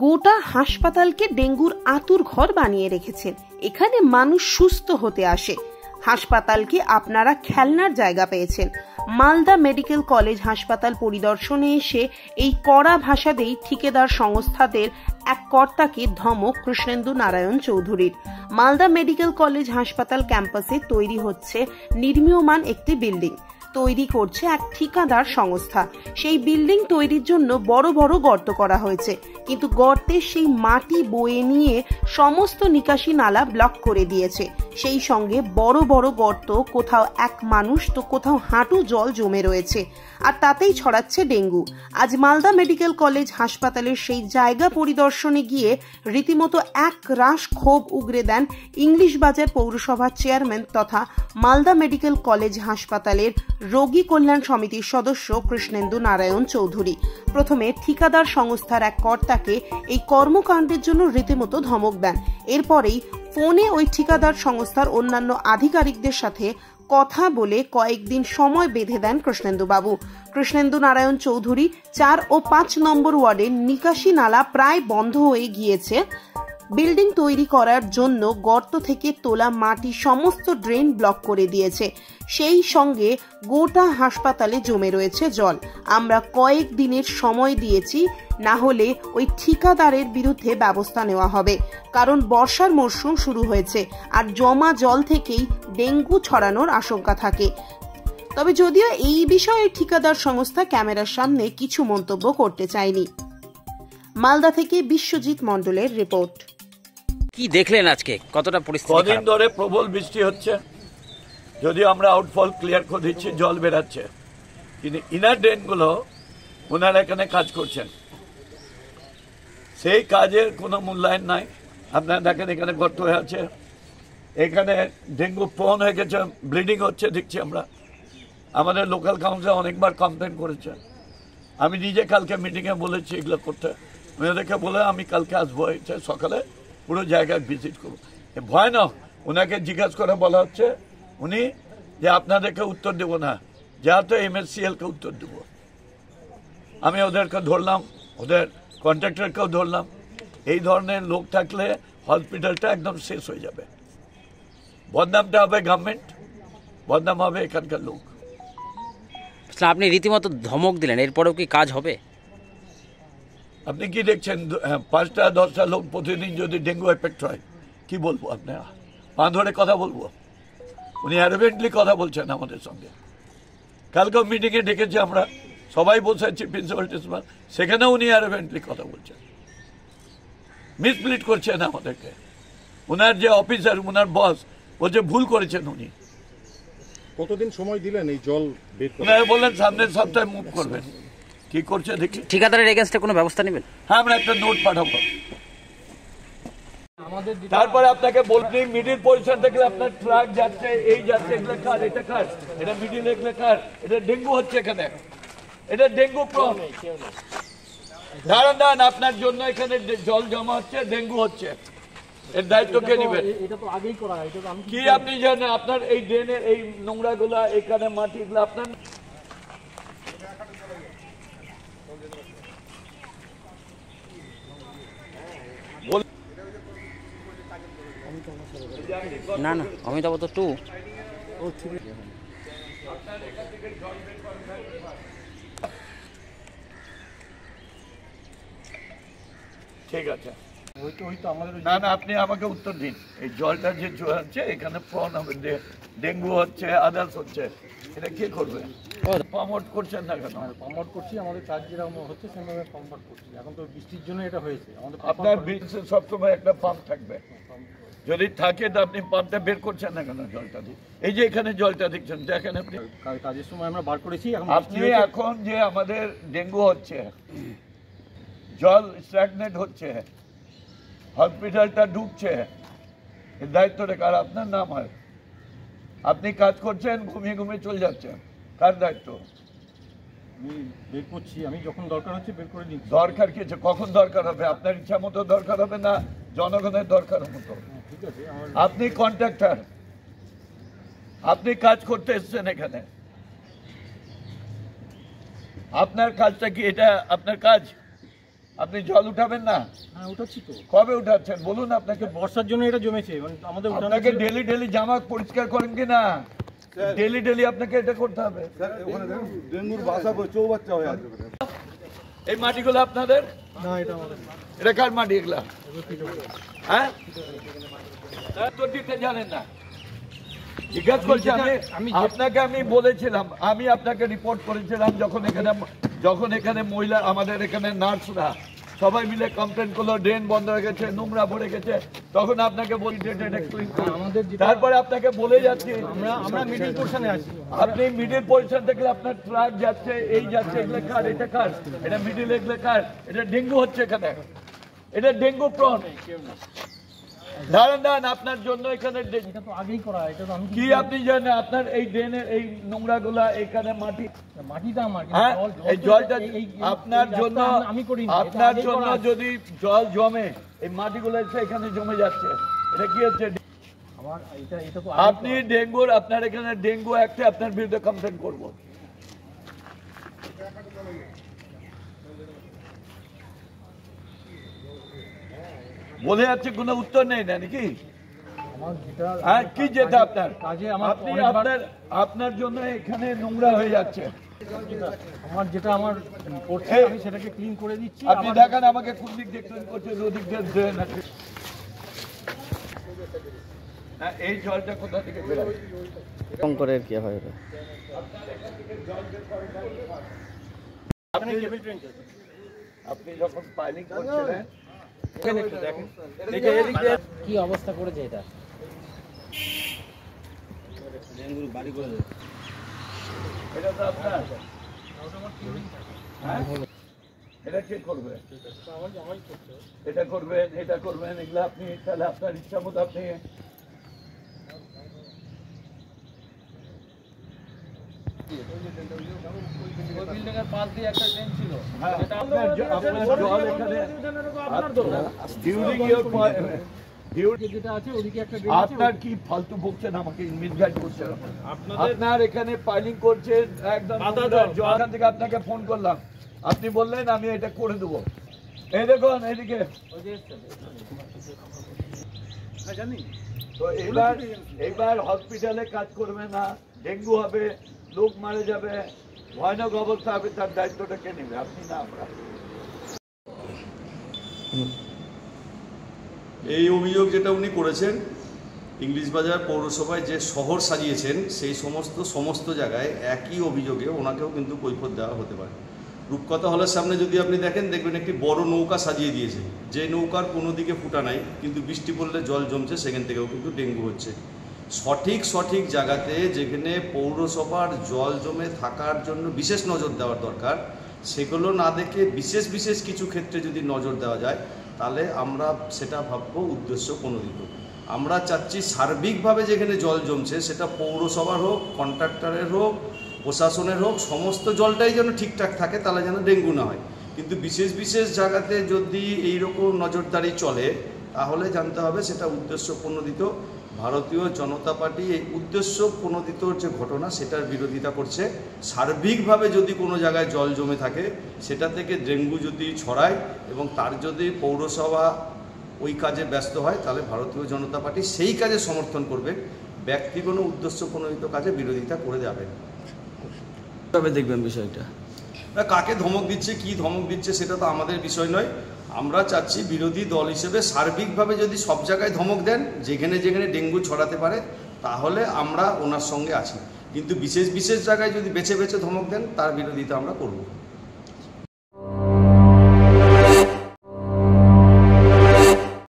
গোটা হাসপাতালকে ডেঙ্গুর আতুর ঘর বানিয়ে রেখেছেন। এখানে মানুষ সুস্থ হতে আসে। হাসপাতালকে আপনারা খেলনার জায়গা পেয়েছেন। মালদা মেডিকেল কলেজ হাসপাতাল পরিদর্শনে এসে এই কড়া ভাষাতেই ঠিকাদার সংস্থাদের এক কর্তাকে ধমক কৃষ্ণেন্দু নারায়ণ চৌধুরীর। মালদা মেডিকেল কলেজ হাসপাতাল ক্যাম্পাসে তৈরি হচ্ছে নির্মীয়মান একটি বিল্ডিং। তৈরি করছে এক ঠিকাদার সংস্থা। সেই বিল্ডিং তৈরির জন্য বড় বড় গর্ত করা হয়েছে, কিন্তু গর্তের সেই মাটি বয়ে নিয়ে সমস্ত নিকাশি নালা ব্লক করে দিয়েছে। সেই সঙ্গে বড় বড় গর্ত, কোথাও এক মানুষ তো কোথাও হাঁটু জল জমে রয়েছে, আর তাতেই ছড়াচ্ছে ডেঙ্গু। আজ মালদা মেডিকেল কলেজ হাসপাতালের সেই জায়গা পরিদর্শনে গিয়ে রীতিমতো এক রাশ ক্ষোভ উগরে দেন ইংলিশ বাজার পৌরসভার চেয়ারম্যান তথা মালদা মেডিকেল কলেজ হাসপাতালের রোগী কল্যাণ সমিতির সদস্য কৃষ্ণেন্দু নারায়ণ চৌধুরী। প্রথমে ঠিকাদার সংস্থার এক কর্তাকে এই কর্মকাণ্ডের জন্য রীতিমতো ধমক দেন। এরপরেই ফোনে ওই ঠিকাদার সংস্থার অন্যান্য আধিকারিকদের সাথে কথা বলে কয়েকদিন সময় বেঁধে দেন কৃষ্ণেন্দু বাবু। কৃষ্ণেন্দু নারায়ণ চৌধুরী 4 ও 5 নম্বর ওয়ার্ডের নিকাশি নালা প্রায় বন্ধ হয়ে গিয়েছে। বিল্ডিং তৈরি করার জন্য গর্ত থেকে তোলা মাটি সমস্ত ড্রেন ব্লক করে দিয়েছে। সেই সঙ্গে গোটা হাসপাতালে জমে রয়েছে জল। আমরা কয়েক দিনের সময় দিয়েছি, না হলে ওই ঠিকাদারের বিরুদ্ধে ব্যবস্থা নেওয়া হবে। কারণ বর্ষার মরশুম শুরু হয়েছে, আর জমা জল থেকেই ডেঙ্গু ছড়ানোর আশঙ্কা থাকে। তবে যদিও এই বিষয়ে ঠিকাদার সংস্থা ক্যামেরার সামনে কিছু মন্তব্য করতে চায়নি। মালদা থেকে বিশ্বজিৎ মণ্ডলের রিপোর্ট। কি দেখলেন আজকে, কতটা পরিস্থিতি? কদিন ধরে প্রবল বৃষ্টি হচ্ছে, যদিও আমরা আউটফল ক্লিয়ার করে দিচ্ছি, জল বেরাচ্ছে, কিন্তু ইনার ড্রেনগুলো ওনারা এখানে কাজ করছেন, সেই কাজের কোনো মূল্যায়ন নাই। আপনারা দেখেন এখানে গর্ত হয়ে আছে, এখানে ডেঙ্গু প্রন হয়ে গেছে, ব্লিডিং হচ্ছে দেখছি আমরা। আমাদের লোকাল কাউন্সিল অনেকবার কমপ্লেন করেছে। আমি নিজে কালকে মিটিংয়ে বলেছি এগুলো করতে, ওনাদেরকে বলে আমি কালকে আসবো, সকালে পুরো জায়গায় ভিজিট করবো। ভয় না, ওনাকে জিজ্ঞাসা করে বলা হচ্ছে উনি যে আপনাদেরকে উত্তর দেব না, যেহেতু MSCL-কে উত্তর দেব। আমি ওদেরকে ধরলাম, ওদের কন্ট্রাক্টরকেও ধরলাম। এই ধরনের লোক থাকলে হসপিটালটা একদম শেষ হয়ে যাবে। বদনামটা হবে গভর্নমেন্ট, বদনাম হবে এখানকার লোক। আপনি রীতিমতো ধমক দিলেন, এরপরেও কি কাজ হবে? আপনি কি দেখছেন 5টা 10টা লোক প্রতিদিন যদি ডেঙ্গু এফেক্ট হয়, কি বলবো? আপনার পা ধরে কথা বলবো? উনি অ্যারোগেন্টলি কথা বলছেন আমাদের সঙ্গে। কালকেও মিটিংয়ে ডেকেছি আমরা, সবাই বসে আছি, প্রিন্সিপাল টিন্সিপাল, সেখানেও উনি অ্যারোগেন্টলি কথা বলছেন, মিসপ্লিড করছেন আমাদেরকে। ওনার যে অফিসার, ওনার বস বলছে ভুল করেছেন উনি। কতদিন সময় দিলেন এই জল বের করতে? ওনারা বললেন সামনের সপ্তাহে মুভ করবেন। কি করছে দেখি। ঠিকাদারের এগেইনস্টে কোনো ব্যবস্থা নেবেন? হ্যাঁ, আমরা একটা নোট পাঠাবো। তারপরে আপনাকে বলতে মিডিল পজিশন থেকে আপনার ট্রাক যাচ্ছে, এই যাচ্ছে, এগুলো কার, এটা কার, এটা মিডিল, এগুলো কার, এটা ডেঙ্গু হচ্ছে এখানে, এটা ডেঙ্গু প্রন। দাঁড়ান দাঁড়ান, আপনার জন্য এখানে জল জমা হচ্ছে, ডেঙ্গু হচ্ছে, এর দায়িত্ব কে নেবেন? কি আপনি জানেন? আপনার এই ড্রেনের এই নোংরা গুলা, এখানে মাটি গুলা আপনার না না, অমিতাভ তো 2। ঠিক আছে, না না, আপনি আমাকে উত্তর দিন। এই জলটা যে হচ্ছে এখানে প্রন হবে, ডেঙ্গু হচ্ছে, আদার্স হচ্ছে, এটা কে করবে? পাম্প করছেন না কেন? পাম্প করছি, আমাদের কাজ যেরকম হচ্ছে সেভাবে পাম্প করছি। এখন তো বৃষ্টির জন্য এটা হয়েছে। আপনার বিচে সবসময় একটা পাম্প থাকবে, যদি থাকে তো আপনি পাম্পটা বের করছেন না কেন জলটা দিয়ে? এই যে এখানে জলটা দেখছেন, দেখেন আপনি, কাজের সময় আমরা বার করেছি। আপনি এখন যে আমাদের ডেঙ্গু হচ্ছে, জল স্ট্যাগনেট হচ্ছে, হসপিটালটা ঢুকছে, এর দায়িত্বটা কার? আপনার নাম হয়। আপনি কাজ করছেন, ঘুমিয়ে ঘুমিয়ে চলে যাচ্ছেন, কার দায়িত্ব? আমি বের করছি, আমি যখন দরকার হচ্ছে বের করে দিচ্ছি। দরকার কি আছে? কখন দরকার হবে? আপনার ইচ্ছা মতো দরকার হবে না জনগণের দরকার মতো? ঠিক আছে, আপনি কন্ট্রাক্টর, আপনি কাজ করতে এসেছেন এখানে, আপনার কাজটা কি? এটা আপনার কাজ? আপনি জল উঠাবেন না? হ্যাঁ উঠাচ্ছি তো। কবে উঠাচ্ছেন বলুন? আপনাকে বর্ষার জন্য এটা জমেছে, মানে আমাদের আপনাকে ডেলি ডেলি জামা পরিষ্কার করেন কি না? ডেলি ডেলি আপনাকে এটা করতে হবে। ডেঙ্গুর বাসা চৌবাচ্চা হয়ে আছে। এই মাটিগুলো আপনাদের? না, এটা আমাদের। এটা কার মাটি এগুলা? হ্যাঁ, তো দিতে জানেন না? জিজ্ঞাসা করছি আমি আপনাকে, আমি বলেছিলাম, আমি আপনাকে রিপোর্ট করেছিলাম যখন এখানে মহিলা, আমাদের এখানে নার্সরা সবাই মিলে কমপ্লেন করলো ড্রেন বন্ধ হয়ে গেছে, নোংরা ভরে গেছে, তখন আপনাকে বলি তারপরে আপনাকে বলে যাচ্ছি আমরা মিডল পোর্শনে আছি। আপনি মিডল পজিশন দেখলে আপনার ট্রাক যাচ্ছে, এই যাচ্ছে, এগুলো কার? এটা কার? এটা মিডল, এগুলো কার? এটা ডেঙ্গু হচ্ছে এখানে, এটা ডেঙ্গু প্রন। দাঁড়ান, আপনার জন্য এখানে এটা তো আগেই করা, এটা তো আমি কি আপনি জানেন? আপনার এই ড্রেনের এই নোংরা গুলা এখানে মাটিটা আমার, এই জলটা আপনার জন্য, আমি করি আপনার জন্য যদি জল জমে, এই মাটিগুলো এসে এখানে জমে যাচ্ছে, এটা কি হচ্ছে? আমার এটা তো আপনি ডেঙ্গুর, আপনার এখানে ডেঙ্গু একটা, আপনার বিরুদ্ধে কমপ্লেন করবো। বলে যাচ্ছে কোনো উত্তর নেই না নাকি? কি যেটা আপনার কাজে আপনি আপনার জন্য এখানে নোংরা হয়ে যাচ্ছে। আমার যেটা আমার করছে আমি সেটাকে ক্লিন করে দিচ্ছি। আপনি দেখেন আমাকে কোন দিক দিয়ে ক্লিন করছে, ওদিক দিয়ে ড্রেন আছে। এই জলটা কোথা থেকে বেরোয়? শঙ্করের কি হয় এটা? আপনি যখন পাইলিং করছিলেন কি অবস্থা করেছে এটা? এটা তো আপনার, এটা কে করবে? এটা করবেন, এটা করবেন, এগুলো আপনি তাহলে আপনার ইচ্ছা মতো আপনি আপনার কি ফালতু বকছেন, আমাকে মিসগাইড করছেন। আপনার এখানে পাইলিং করছে একদম এখান থেকে আপনাকে ফোন করলাম, আপনি বললেন আমি এটা করে দেবো। এই দেখুন এদিকে, তো এবার হসপিটালে কাজ করবে না, ডেঙ্গু হবে, লোক মারা যাবে, ভয়ানক অবস্থা হবে, তার দায়িত্বটা কে নেবে? আপনি না আমরা। এই অভিযোগ যেটা উনি করেছেন, ইংলিশ বাজার পৌরসভায় যে শহর সাজিয়েছেন সেই সমস্ত জায়গায় একই অভিযোগে ওনাকেও কিন্তু কৈফিয়ত দেওয়া হতে পারে। রূপকথা হলের সামনে যদি আপনি দেখেন, দেখবেন একটি বড় নৌকা সাজিয়ে দিয়েছে, যে নৌকার কোনো দিকে ফুটা নাই, কিন্তু বৃষ্টি পড়লে জল জমছে, সেখান থেকেও কিন্তু ডেঙ্গু হচ্ছে। সঠিক জায়গাতে যেখানে পৌরসভার জল জমে থাকার জন্য বিশেষ নজর দেওয়ার দরকার, সেগুলো না দেখে বিশেষ কিছু ক্ষেত্রে যদি নজর দেওয়া যায়, তাহলে আমরা সেটা ভাববো উদ্দেশ্য প্রণোদিত। আমরা চাচ্ছি সার্বিকভাবে যেখানে জল জমছে, সেটা পৌরসভার হোক, কন্ট্রাক্টরের হোক, প্রশাসনের হোক, সমস্ত জলটাই যেন ঠিকঠাক থাকে, তাহলে যেন ডেঙ্গু না হয়। কিন্তু বিশেষ জায়গাতে যদি এইরকম নজরদারি চলে, তাহলে জানতে হবে সেটা উদ্দেশ্য প্রণোদিত। ভারতীয় জনতা পার্টি এই উদ্দেশ্য প্রণোদিত যে ঘটনা, সেটার বিরোধিতা করছে। সার্বিকভাবে যদি কোনো জায়গায় জল জমে থাকে, সেটা থেকে ডেঙ্গু যদি ছড়ায় এবং তার যদি পৌরসভা ওই কাজে ব্যস্ত হয়, তাহলে ভারতীয় জনতা পার্টি সেই কাজে সমর্থন করবে। ব্যক্তি কোনো উদ্দেশ্য প্রণোদিত কাজে বিরোধিতা করে যাবে না। তবে দেখবেন বিষয়টা কাকে ধমক দিচ্ছে, কি ধমক দিচ্ছে, সেটা তো আমাদের বিষয় নয়। আমরা চাচ্ছি বিরোধী দল হিসেবে সার্বিকভাবে যদি সব জায়গায় ধমক দেন, যেখানে ডেঙ্গু ছড়াতে পারে, তাহলে আমরা ওনার সঙ্গে আছি। কিন্তু বিশেষ জায়গায় যদি বেছে ধমক দেন, তার বিরোধিতা আমরা করব।